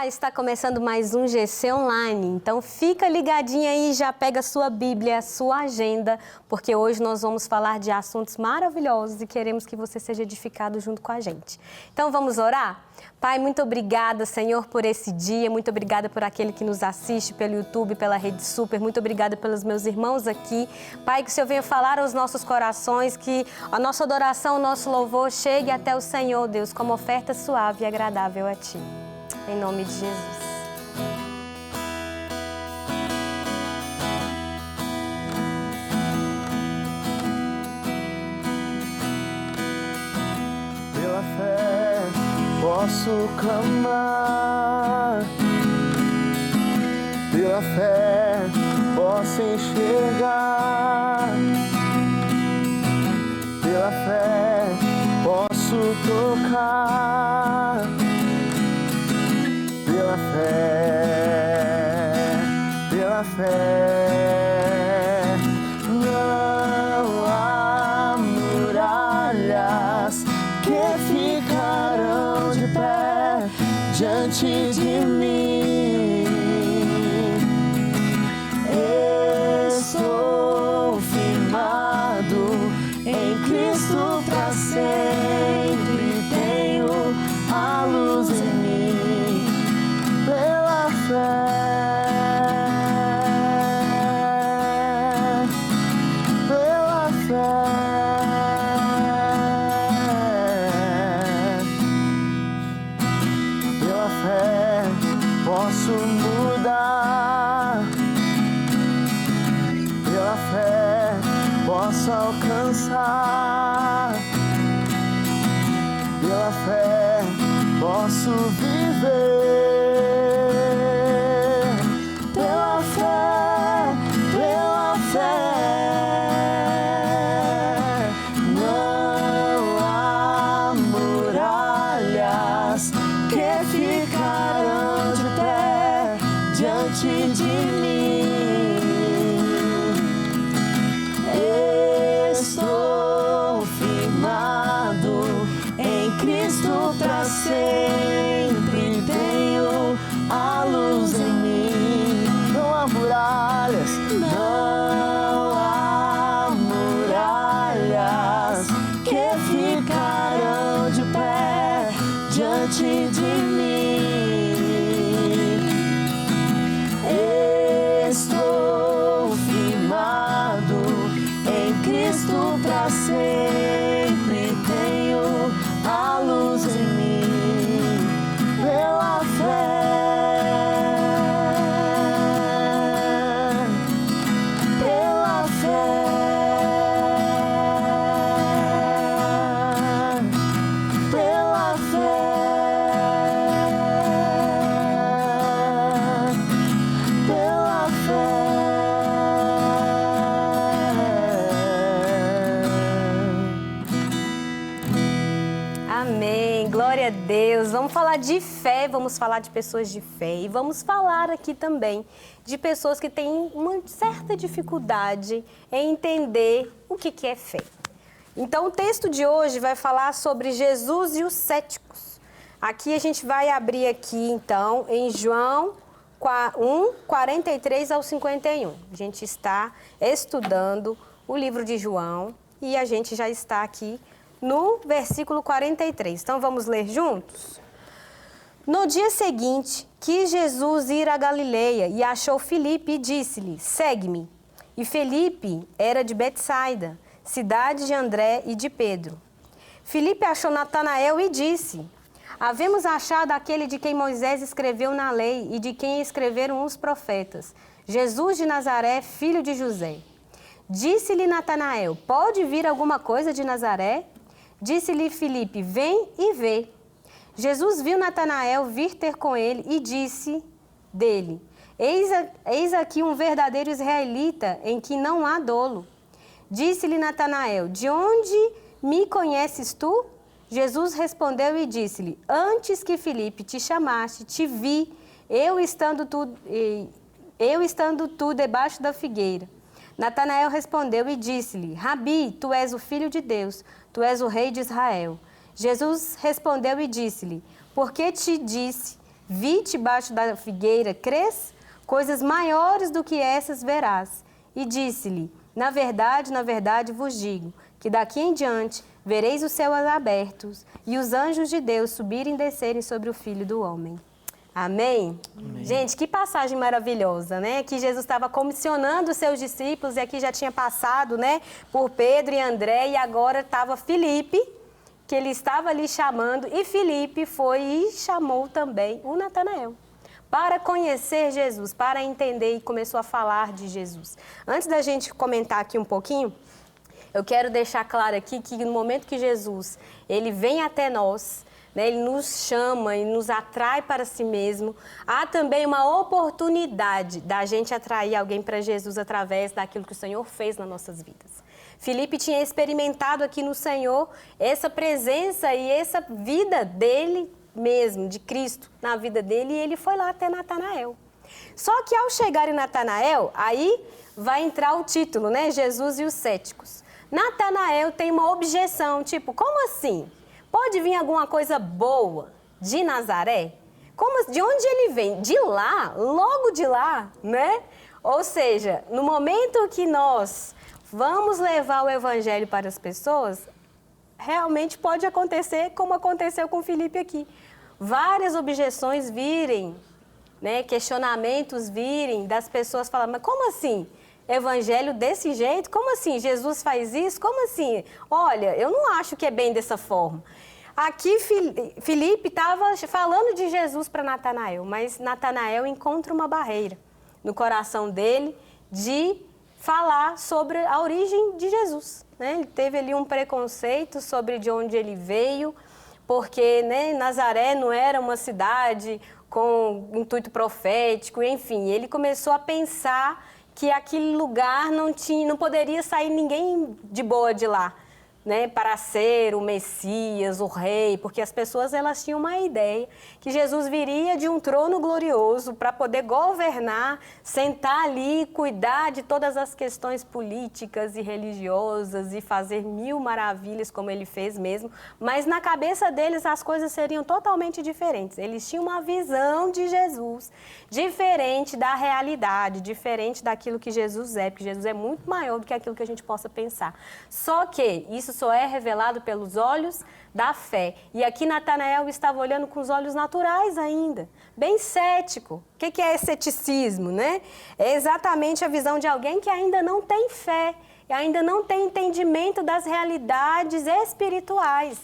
Olá, está começando mais um GC Online, então fica ligadinha aí, já pega sua Bíblia, sua agenda, porque hoje nós vamos falar de assuntos maravilhosos e queremos que você seja edificado junto com a gente. Então vamos orar? Pai, muito obrigada, Senhor, por esse dia, muito obrigada por aquele que nos assiste pelo YouTube, pela Rede Super, muito obrigada pelos meus irmãos aqui. Pai, que o Senhor venha falar aos nossos corações, que a nossa adoração, o nosso louvor chegue até o Senhor, Deus, como oferta suave e agradável a Ti. Em nome de Jesus. Pela fé posso clamar, pela fé posso enxergar, pela fé posso tocar, pela fé não há muralhas que ficarão de pé diante de mim. Estou firmado em Cristo para sempre, tenho a luz em mim. Pela fé, pela fé, pela fé posso mudar, pela fé posso alcançar, pela fé posso viver. Pela fé, não há muralhas que ficarão de pé diante de mim. Estou firmado em Cristo para sempre, tenho a luz em mim. Não há muralhas, não há muralhas que ficarão de pé diante de mim. Estou firmado em Cristo para sempre, tenho a luz em mim. Pela fé, pela fé, pela fé, pela fé. Amém, glória a Deus. Vamos falar de fé, vamos falar de pessoas de fé e vamos falar aqui também de pessoas que têm uma certa dificuldade em entender o que é fé. Então o texto de hoje vai falar sobre Jesus e os céticos. Aqui a gente vai abrir aqui então em João 1, 43 ao 51. A gente está estudando o livro de João e a gente já está aqui no versículo 43. Então, vamos ler juntos? No dia seguinte, quis Jesus ir a Galileia e achou Filipe e disse-lhe, segue-me. E Filipe era de Betsaida, cidade de André e de Pedro. Filipe achou Natanael e disse, havemos achado aquele de quem Moisés escreveu na lei e de quem escreveram os profetas, Jesus de Nazaré, filho de José. Disse-lhe Natanael, pode vir alguma coisa de Nazaré? Disse-lhe Filipe, vem e vê. Jesus viu Natanael vir ter com ele e disse dele, eis aqui um verdadeiro israelita em que não há dolo. Disse-lhe Natanael, de onde me conheces tu? Jesus respondeu e disse-lhe, antes que Filipe te chamaste, te vi, eu estando tu debaixo da figueira. Natanael respondeu e disse-lhe, Rabi, tu és o Filho de Deus, tu és o Rei de Israel. Jesus respondeu e disse-lhe, porque te disse, Vi debaixo da figueira crês, coisas maiores do que essas verás. E disse-lhe, na verdade vos digo, que daqui em diante vereis os céus abertos e os anjos de Deus subirem e descerem sobre o Filho do Homem. Amém? Amém? Gente, que passagem maravilhosa, né? Que Jesus estava comissionando os seus discípulos e aqui já tinha passado, né, por Pedro e André e agora estava Filipe, que ele estava ali chamando, e Filipe foi e chamou também o Natanael para conhecer Jesus, para entender, e começou a falar de Jesus. Antes da gente comentar aqui um pouquinho, eu quero deixar claro aqui que no momento que Jesus, ele vem até nós, né, ele nos chama e nos atrai para si mesmo, há também uma oportunidade da gente atrair alguém para Jesus através daquilo que o Senhor fez nas nossas vidas. Filipe tinha experimentado aqui no Senhor essa presença e essa vida dele mesmo, de Cristo, na vida dele, e ele foi lá até Natanael. Só que ao chegar em Natanael, aí vai entrar o título, né? Jesus e os céticos. Natanael tem uma objeção, tipo, como assim? Pode vir alguma coisa boa de Nazaré? De onde ele vem? De lá, logo de lá, né? Ou seja, no momento que nós vamos levar o evangelho para as pessoas, realmente pode acontecer como aconteceu com Filipe aqui. Várias objeções virem, né, questionamentos virem das pessoas falando, mas como assim? Evangelho desse jeito? Como assim? Jesus faz isso? Como assim? Olha, eu não acho que é bem dessa forma. Aqui Filipe estava falando de Jesus para Natanael, mas Natanael encontra uma barreira no coração dele de falar sobre a origem de Jesus, né? Ele teve ali um preconceito sobre de onde ele veio, porque, né, Nazaré não era uma cidade com intuito profético, enfim, ele começou a pensar que aquele lugar não poderia sair ninguém de boa de lá, né, para ser o Messias, o rei, porque as pessoas elas tinham uma ideia que Jesus viria de um trono glorioso para poder governar, sentar ali, cuidar de todas as questões políticas e religiosas e fazer mil maravilhas como ele fez mesmo, mas na cabeça deles as coisas seriam totalmente diferentes. Eles tinham uma visão de Jesus diferente da realidade, diferente daquilo que Jesus é, porque Jesus é muito maior do que aquilo que a gente possa pensar. Só que isso só é revelado pelos olhos da fé. E aqui Natanael estava olhando com os olhos naturais ainda, bem cético. O que é ceticismo, né? É exatamente a visão de alguém que ainda não tem fé, ainda não tem entendimento das realidades espirituais.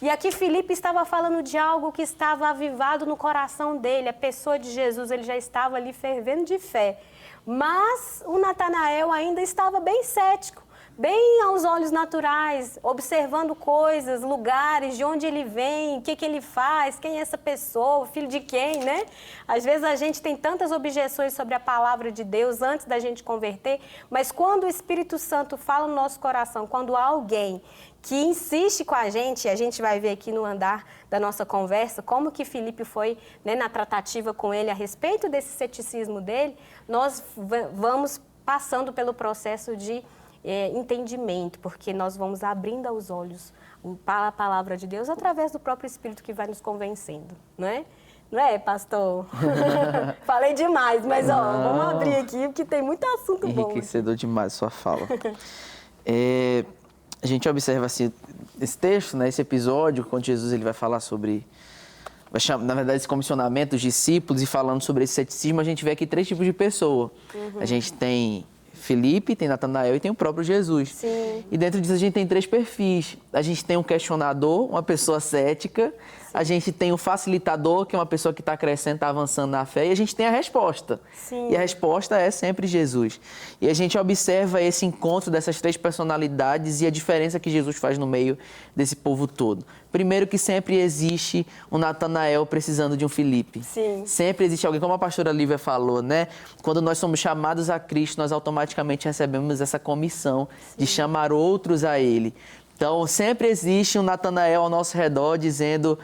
E aqui Filipe estava falando de algo que estava avivado no coração dele, a pessoa de Jesus, ele já estava ali fervendo de fé. Mas o Natanael ainda estava bem cético, bem aos olhos naturais, observando coisas, lugares, de onde ele vem, o que ele faz, quem é essa pessoa, filho de quem, né? Às vezes a gente tem tantas objeções sobre a palavra de Deus antes da gente converter, mas quando o Espírito Santo fala no nosso coração, quando há alguém que insiste com a gente vai ver aqui no andar da nossa conversa, como que Filipe foi, né, na tratativa com ele a respeito desse ceticismo dele, nós vamos passando pelo processo de entendimento, porque nós vamos abrindo os olhos para a palavra de Deus através do próprio Espírito que vai nos convencendo, não é? Não é, pastor? Falei demais, mas vamos abrir aqui, porque tem muito assunto bom. Enriquecedor demais sua fala. A gente observa assim, esse texto, né, esse episódio, quando Jesus ele vai falar sobre, na verdade, esse comissionamento dos discípulos e falando sobre esse ceticismo, a gente vê aqui 3 tipos de pessoa. A gente tem Filipe, tem Natanael e tem o próprio Jesus. Sim. E dentro disso a gente tem 3 perfis. A gente tem um questionador, uma pessoa cética. Sim. A gente tem o facilitador, que é uma pessoa que está crescendo, está avançando na fé. E a gente tem a resposta. Sim. E a resposta é sempre Jesus. E a gente observa esse encontro dessas 3 personalidades e a diferença que Jesus faz no meio desse povo todo. Primeiro que sempre existe um Natanael precisando de um Filipe. Sim. Sempre existe alguém, como a pastora Lívia falou, né? Quando nós somos chamados a Cristo, nós automaticamente recebemos essa comissão de chamar outros a Ele. Então, sempre existe um Natanael ao nosso redor dizendo,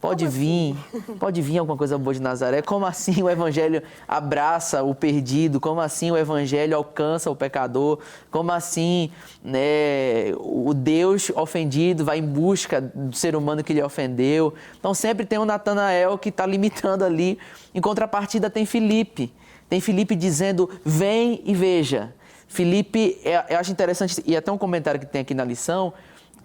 Pode vir alguma coisa boa de Nazaré. Como assim o evangelho abraça o perdido? Como assim o evangelho alcança o pecador? Como assim, né, o Deus ofendido vai em busca do ser humano que lhe ofendeu? Então sempre tem um Natanael que está limitando ali. Em contrapartida tem Filipe. Tem Filipe dizendo, vem e veja. Filipe, eu acho interessante, e até um comentário que tem aqui na lição,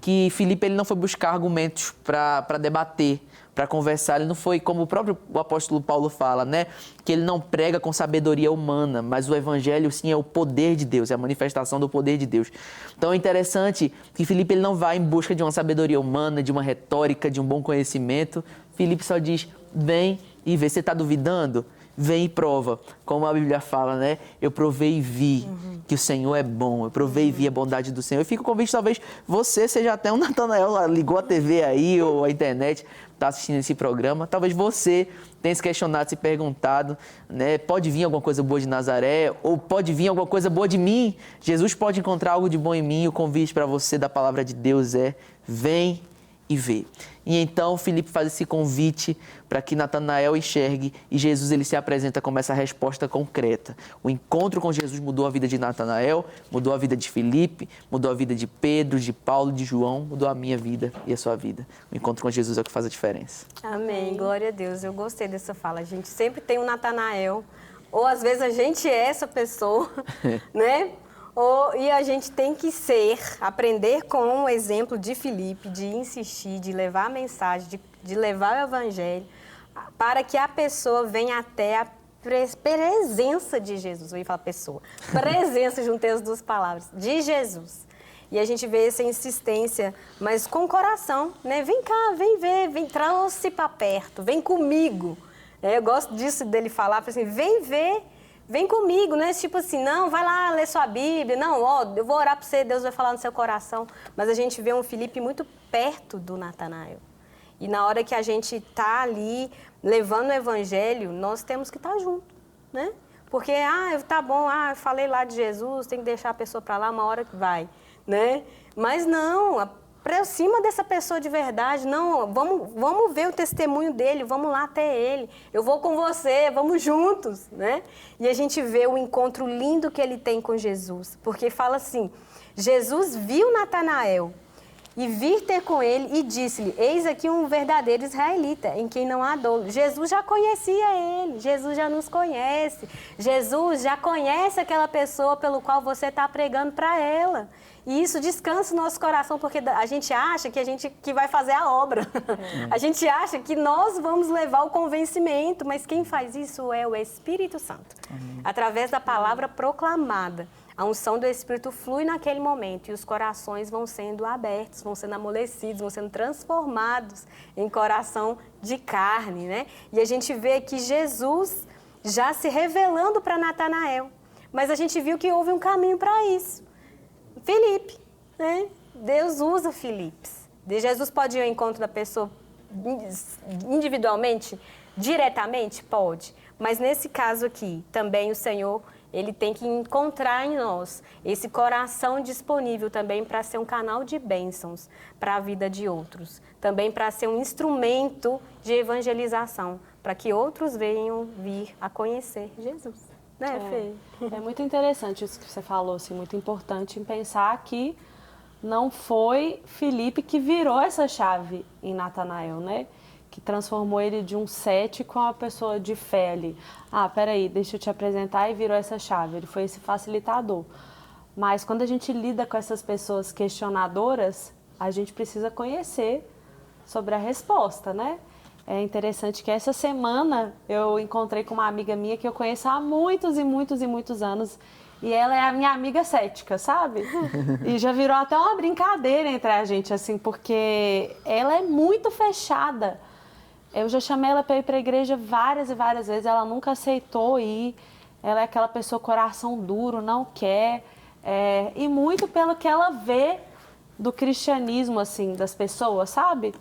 que Filipe ele não foi buscar argumentos para debater, para conversar. Ele não foi, como o próprio apóstolo Paulo fala, né? Que ele não prega com sabedoria humana, mas o evangelho, sim, é o poder de Deus, é a manifestação do poder de Deus. Então é interessante que Filipe ele não vai em busca de uma sabedoria humana, de uma retórica, de um bom conhecimento. Filipe só diz, vem e vê. Você está duvidando? Vem e prova. Como a Bíblia fala, né? Eu provei e vi que o Senhor é bom. Eu provei e vi a bondade do Senhor. Eu fico convite, talvez você seja até um Natanael, ligou a TV aí ou a internet, está assistindo esse programa. Talvez você tenha se questionado, se perguntado, né? Pode vir alguma coisa boa de Nazaré? Ou pode vir alguma coisa boa de mim? Jesus pode encontrar algo de bom em mim? O convite para você da palavra de Deus é: vem e vê. E então Filipe faz esse convite para que Natanael enxergue e Jesus ele se apresenta como essa resposta concreta. O encontro com Jesus mudou a vida de Natanael, mudou a vida de Filipe, mudou a vida de Pedro, de Paulo, de João, mudou a minha vida e a sua vida. O encontro com Jesus é o que faz a diferença. Amém, glória a Deus. Eu gostei dessa fala. A gente sempre tem um Natanael, ou às vezes a gente é essa pessoa, né? E a gente tem que aprender com o exemplo de Filipe, de insistir, de levar a mensagem, de levar o evangelho, para que a pessoa venha até a presença de Jesus. Eu ia falar pessoa. Presença, juntei as duas palavras, de Jesus. E a gente vê essa insistência, mas com o coração, né? Vem cá, vem ver, trouxe para perto, vem comigo. Eu gosto disso dele falar, assim, vem ver. Vem comigo, né? Tipo assim, não, vai lá ler sua Bíblia. Não, eu vou orar para você, Deus vai falar no seu coração. Mas a gente vê um Filipe muito perto do Natanael. E na hora que a gente está ali levando o evangelho, nós temos que estar junto, né? Porque, tá bom, eu falei lá de Jesus, tem que deixar a pessoa para lá, uma hora que vai, né? Mas não, aproxima dessa pessoa de verdade. Não, vamos ver o testemunho dele, vamos lá até ele. Eu vou com você, vamos juntos, né? E a gente vê o encontro lindo que ele tem com Jesus. Porque fala assim, Jesus viu Natanael e vir ter com ele e disse-lhe, eis aqui um verdadeiro israelita, em quem não há dolo. Jesus já conhecia ele, Jesus já nos conhece. Jesus já conhece aquela pessoa pelo qual você está pregando para ela. E isso descansa o nosso coração, porque a gente acha que vai fazer a obra. A gente acha que nós vamos levar o convencimento, mas quem faz isso é o Espírito Santo. Através da palavra proclamada. A unção do Espírito flui naquele momento e os corações vão sendo abertos, vão sendo amolecidos, vão sendo transformados em coração de carne, né? E a gente vê que Jesus já se revelando para Natanael. Mas a gente viu que houve um caminho para isso. Filipe, né? Deus usa Filipes. Jesus pode ir ao encontro da pessoa individualmente, diretamente? Pode. Mas nesse caso aqui, também o Senhor, ele tem que encontrar em nós esse coração disponível também para ser um canal de bênçãos para a vida de outros. Também para ser um instrumento de evangelização, para que outros venham vir a conhecer Jesus. Né, Fê? É muito interessante isso que você falou, assim, muito importante em pensar que não foi Filipe que virou essa chave em Natanael, né? Que transformou ele de um cético a uma pessoa de fé ali. Peraí, deixa eu te apresentar, e virou essa chave. Ele foi esse facilitador. Mas quando a gente lida com essas pessoas questionadoras, a gente precisa conhecer sobre a resposta, né? É interessante que essa semana eu encontrei com uma amiga minha que eu conheço há muitos e muitos e muitos anos. E ela é a minha amiga cética, sabe? E já virou até uma brincadeira entre a gente, assim, porque ela é muito fechada. Eu já chamei ela para ir para a igreja várias e várias vezes, ela nunca aceitou ir. Ela é aquela pessoa coração duro, não quer. E muito pelo que ela vê do cristianismo, assim, das pessoas, sabe?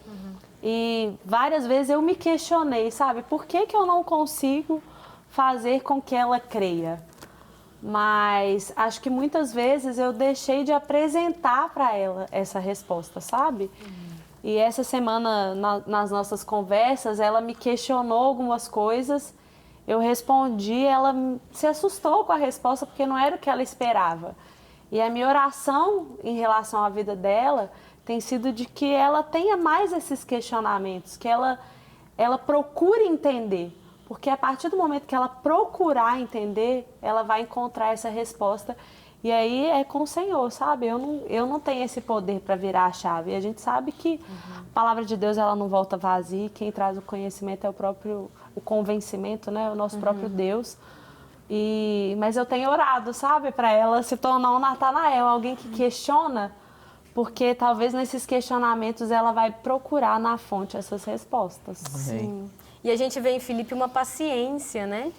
E várias vezes eu me questionei, sabe? Por que eu não consigo fazer com que ela creia? Mas acho que muitas vezes eu deixei de apresentar para ela essa resposta, sabe? E essa semana, nas nossas conversas, ela me questionou algumas coisas, eu respondi, ela se assustou com a resposta, porque não era o que ela esperava. E a minha oração em relação à vida dela tem sido de que ela tenha mais esses questionamentos, que ela procure entender. Porque a partir do momento que ela procurar entender, ela vai encontrar essa resposta. E aí é com o Senhor, sabe? Eu não tenho esse poder para virar a chave. E a gente sabe que a palavra de Deus ela não volta vazia. Quem traz o conhecimento é o convencimento, né? O nosso próprio Deus. Mas eu tenho orado, sabe? Para ela se tornar um Natanael, alguém que questiona. Porque talvez nesses questionamentos ela vai procurar na fonte essas respostas. Sim. E a gente vê em Filipe uma paciência, né?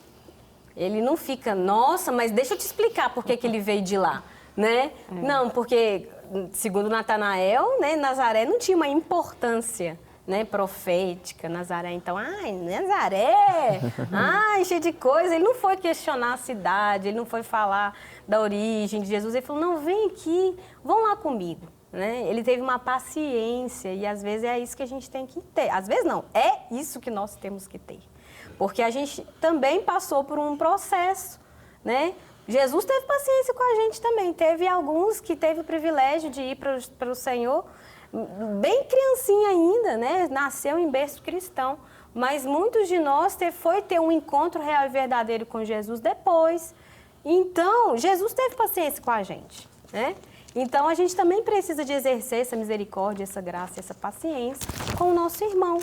Ele não fica, nossa, mas deixa eu te explicar por que ele veio de lá, né? Não, porque, segundo Natanael, né, Nazaré não tinha uma importância, né, profética, Nazaré. Então, Nazaré, cheio de coisa. Ele não foi questionar a cidade, ele não foi falar da origem de Jesus. Ele falou, não, vem aqui, vão lá comigo. Né? Ele teve uma paciência e às vezes é isso que a gente tem que ter. Às vezes não, é isso que nós temos que ter. Porque a gente também passou por um processo, né? Jesus teve paciência com a gente também. Teve alguns que teve o privilégio de ir para o Senhor, bem criancinha ainda, né? Nasceu em berço cristão. Mas muitos de nós foi ter um encontro real e verdadeiro com Jesus depois. Então, Jesus teve paciência com a gente, né? Então, a gente também precisa de exercer essa misericórdia, essa graça, essa paciência com o nosso irmão,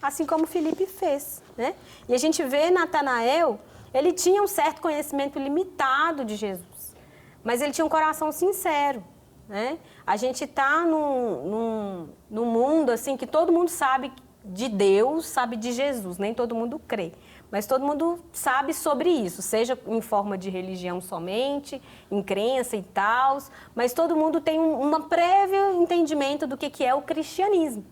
assim como Filipe fez, né? E a gente vê Natanael, ele tinha um certo conhecimento limitado de Jesus, mas ele tinha um coração sincero, né? A gente está num mundo assim que todo mundo sabe de Deus, sabe de Jesus, nem todo mundo crê. Mas todo mundo sabe sobre isso, seja em forma de religião somente, em crença e tal, mas todo mundo tem um prévio entendimento do que é o cristianismo.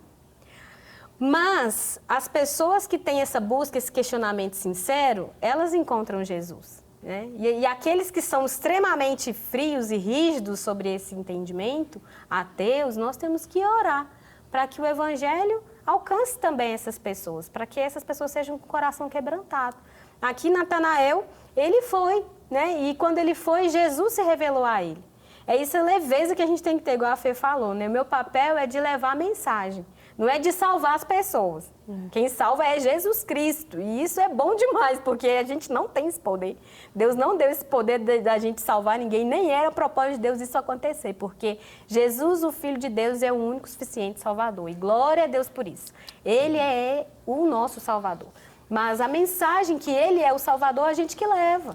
Mas as pessoas que têm essa busca, esse questionamento sincero, elas encontram Jesus, né? E aqueles que são extremamente frios e rígidos sobre esse entendimento, ateus, nós temos que orar para que o Evangelho alcance também essas pessoas, para que essas pessoas sejam com o coração quebrantado. Aqui, Natanael, ele foi, né? E quando ele foi, Jesus se revelou a ele. É essa leveza que a gente tem que ter, igual a Fê falou, né? O meu papel é de levar a mensagem, não é de salvar as pessoas. Quem salva é Jesus Cristo. E isso é bom demais, porque a gente não tem esse poder. Deus não deu esse poder da gente salvar ninguém, nem era o propósito de Deus isso acontecer, porque Jesus, o Filho de Deus, é o único suficiente Salvador. E glória a Deus por isso. Ele é o nosso Salvador. Mas a mensagem que Ele é o Salvador, a gente que leva.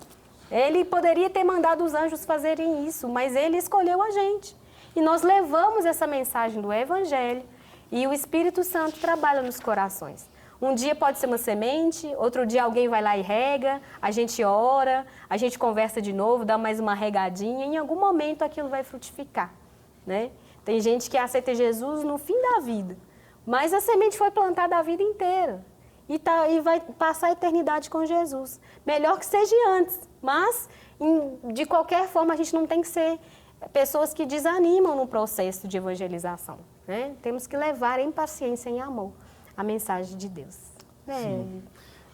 Ele poderia ter mandado os anjos fazerem isso, mas Ele escolheu a gente. E nós levamos essa mensagem do Evangelho e o Espírito Santo trabalha nos corações. Um dia pode ser uma semente, outro dia alguém vai lá e rega, a gente ora, a gente conversa de novo, dá mais uma regadinha, e em algum momento aquilo vai frutificar, né? Tem gente que aceita Jesus no fim da vida, mas a semente foi plantada a vida inteira e vai passar a eternidade com Jesus. Melhor que seja antes, mas de qualquer forma a gente não tem que ser pessoas que desanimam no processo de evangelização, né? Temos que levar em paciência, em amor, a mensagem de Deus.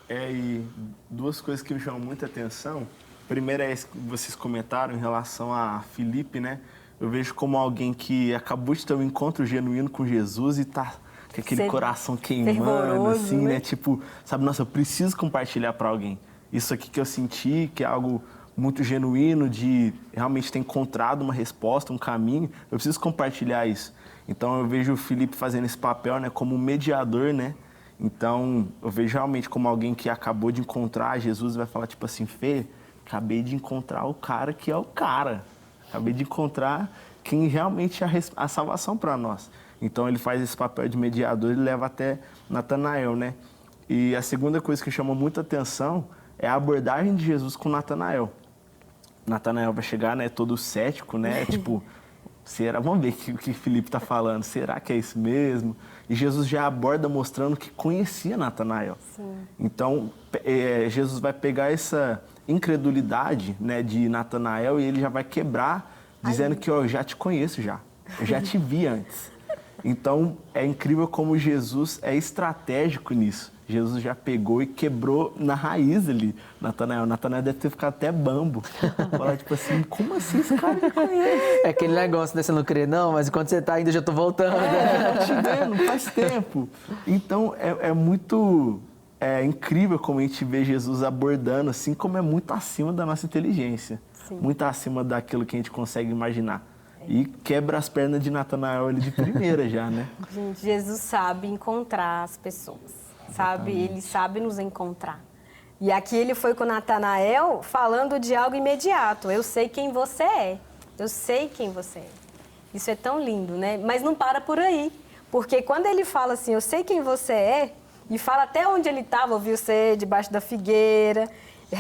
E duas coisas que me chamam muita atenção. Primeiro é isso que vocês comentaram em relação a Filipe, né? Eu vejo como alguém que acabou de ter um encontro genuíno com Jesus e tá com aquele coração queimando, assim, né? Tipo, sabe, nossa, eu preciso compartilhar para alguém. Isso aqui que eu senti, que é algo muito genuíno, de realmente ter encontrado uma resposta, um caminho, eu preciso compartilhar isso. Então, eu vejo o Filipe fazendo esse papel, né, como mediador, né? Então, eu vejo realmente como alguém que acabou de encontrar Jesus e vai falar, tipo assim, Fê, acabei de encontrar o cara que é o cara. Acabei de encontrar quem realmente é a salvação para nós. Então, ele faz esse papel de mediador e leva até Natanael, né? E a segunda coisa que chama muita atenção é a abordagem de Jesus com Natanael. Natanael vai chegar, né, todo cético, né, tipo, será? Vamos ver o que Filipe está falando, será que é isso mesmo? E Jesus já aborda mostrando que conhecia Natanael. Então, Jesus vai pegar essa incredulidade, né, de Natanael e ele já vai quebrar, dizendo que, ó, eu já te conheço já, eu já te vi antes. Então, é incrível como Jesus é estratégico nisso. Jesus já pegou e quebrou na raiz ali, Natanael. Natanael deve ter ficado até bambo. Falar tipo assim, como assim esse cara me conhece? É aquele negócio, né? Você não crê não, mas enquanto você tá indo, eu já tô voltando. Tá te vendo, faz tempo. Então, é muito incrível como a gente vê Jesus abordando, assim, como é muito acima da nossa inteligência. Sim. Muito acima daquilo que a gente consegue imaginar. E quebra as pernas de Natanael ali de primeira já, né? Gente, Jesus sabe encontrar as pessoas. Sabe? Ele sabe nos encontrar. E aqui ele foi com Natanael falando de algo imediato. Eu sei quem você é. Eu sei quem você é. Isso é tão lindo, né? Mas não para por aí. Porque quando ele fala assim, eu sei quem você é, e fala até onde ele estava, ouviu você debaixo da figueira,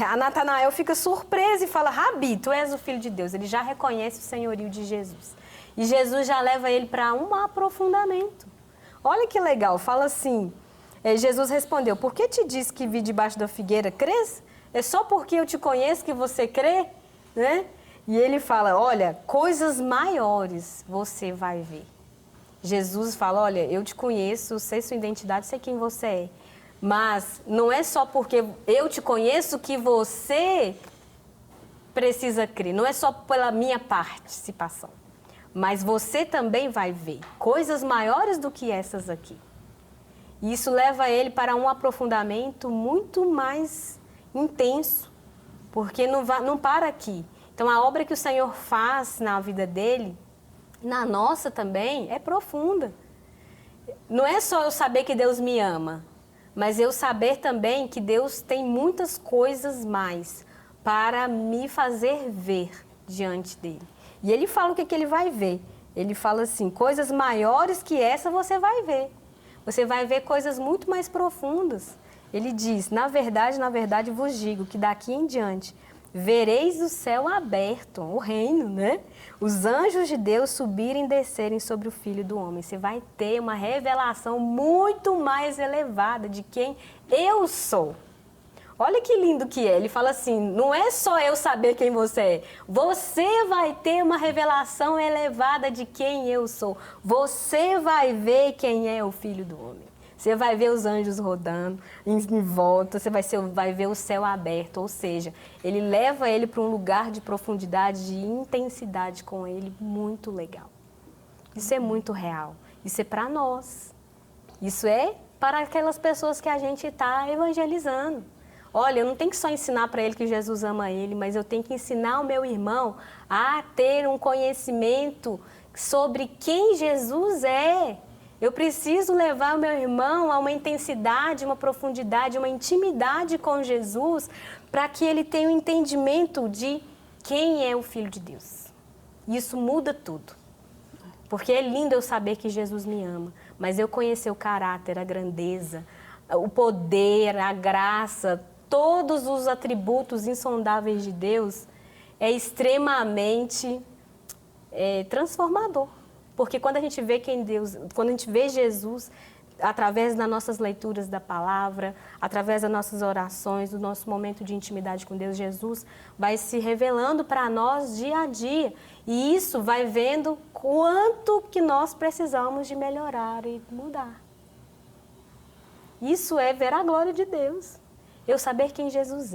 a Natanael fica surpresa e fala, Rabi, tu és o Filho de Deus. Ele já reconhece o senhorio de Jesus. E Jesus já leva ele para um aprofundamento. Olha que legal, fala assim... Jesus respondeu, por que te disse que vi debaixo da figueira? Crês? É só porque eu te conheço que você crê? Né? E ele fala, olha, coisas maiores você vai ver. Jesus fala, olha, eu te conheço, sei sua identidade, sei quem você é. Mas não é só porque eu te conheço que você precisa crer. Não é só pela minha participação. Mas você também vai ver coisas maiores do que essas aqui. E isso leva ele para um aprofundamento muito mais intenso, porque não para aqui. Então, a obra que o Senhor faz na vida dele, na nossa também, é profunda. Não é só eu saber que Deus me ama, mas eu saber também que Deus tem muitas coisas mais para me fazer ver diante dele. E ele fala o que ele vai ver. Ele fala assim, coisas maiores que essa você vai ver. Você vai ver coisas muito mais profundas. Ele diz, na verdade vos digo que daqui em diante vereis o céu aberto, o reino, né? Os anjos de Deus subirem e descerem sobre o Filho do Homem. Você vai ter uma revelação muito mais elevada de quem eu sou. Olha que lindo que é. Ele fala assim, não é só eu saber quem você é. Você vai ter uma revelação elevada de quem eu sou. Você vai ver quem é o Filho do Homem. Você vai ver os anjos rodando em volta, você vai ver o céu aberto. Ou seja, ele leva ele para um lugar de profundidade, de intensidade com ele muito legal. Isso é muito real. Isso é para nós. Isso é para aquelas pessoas que a gente está evangelizando. Olha, eu não tenho que só ensinar para ele que Jesus ama ele, mas eu tenho que ensinar o meu irmão a ter um conhecimento sobre quem Jesus é. Eu preciso levar o meu irmão a uma intensidade, uma profundidade, uma intimidade com Jesus, para que ele tenha um entendimento de quem é o Filho de Deus. Isso muda tudo. Porque é lindo eu saber que Jesus me ama, mas eu conhecer o caráter, a grandeza, o poder, a graça, todos os atributos insondáveis de Deus é extremamente transformador. Porque quando a gente vê quando a gente vê Jesus através das nossas leituras da palavra, através das nossas orações, do nosso momento de intimidade com Deus, Jesus vai se revelando para nós dia a dia. E isso vai vendo quanto que nós precisamos de melhorar e mudar. Isso é ver a glória de Deus. Eu saber quem Jesus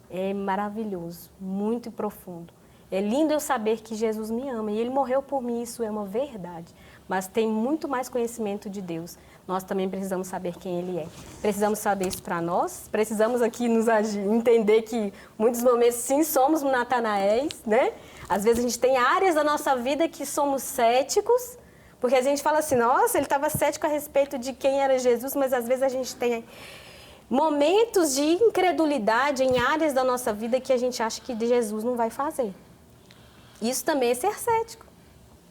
é maravilhoso, muito profundo. É lindo eu saber que Jesus me ama e Ele morreu por mim, isso é uma verdade. Mas tem muito mais conhecimento de Deus. Nós também precisamos saber quem Ele é. Precisamos saber isso para nós. Precisamos aqui entender que muitos momentos sim somos Natanaéis, né? Às vezes a gente tem áreas da nossa vida que somos céticos, porque a gente fala assim, nossa, ele estava cético a respeito de quem era Jesus, mas às vezes a gente tem momentos de incredulidade em áreas da nossa vida que a gente acha que Jesus não vai fazer. Isso também é ser cético.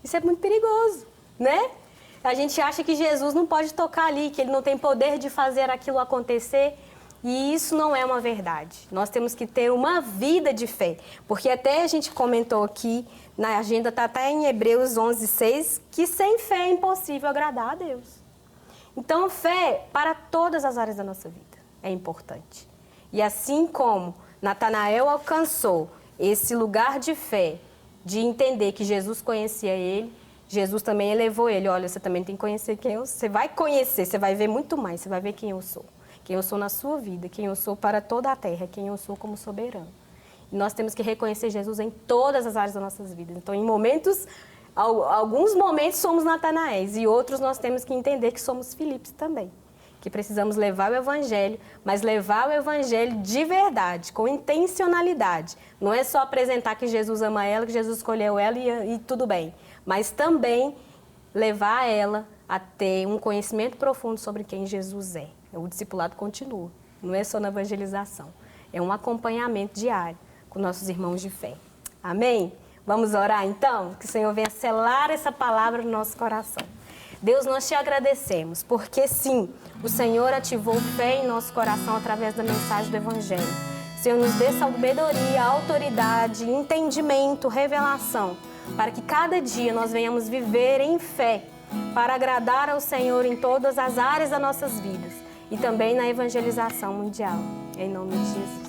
Isso é muito perigoso, né? A gente acha que Jesus não pode tocar ali, que Ele não tem poder de fazer aquilo acontecer. E isso não é uma verdade. Nós temos que ter uma vida de fé. Porque até a gente comentou aqui, na agenda está até em Hebreus 11:6, que sem fé é impossível agradar a Deus. Então, fé para todas as áreas da nossa vida é importante. E assim como Natanael alcançou esse lugar de fé, de entender que Jesus conhecia ele, Jesus também elevou ele. Olha, você também tem que conhecer quem eu sou. Você vai conhecer, você vai ver muito mais. Você vai ver quem eu sou. Quem eu sou na sua vida, quem eu sou para toda a terra, quem eu sou como soberano. E nós temos que reconhecer Jesus em todas as áreas das nossas vidas. Então, em momentos, alguns momentos somos Natanaéis e outros nós temos que entender que somos Filipes também. Que precisamos levar o Evangelho, mas levar o Evangelho de verdade, com intencionalidade. Não é só apresentar que Jesus ama ela, que Jesus escolheu ela e tudo bem. Mas também levar ela a ter um conhecimento profundo sobre quem Jesus é. O discipulado continua, não é só na evangelização. É um acompanhamento diário com nossos irmãos de fé. Amém? Vamos orar então? Que o Senhor venha selar essa palavra no nosso coração. Deus, nós te agradecemos, porque sim, o Senhor ativou fé em nosso coração através da mensagem do Evangelho. Senhor, nos dê sabedoria, autoridade, entendimento, revelação, para que cada dia nós venhamos viver em fé, para agradar ao Senhor em todas as áreas das nossas vidas e também na evangelização mundial. Em nome de Jesus.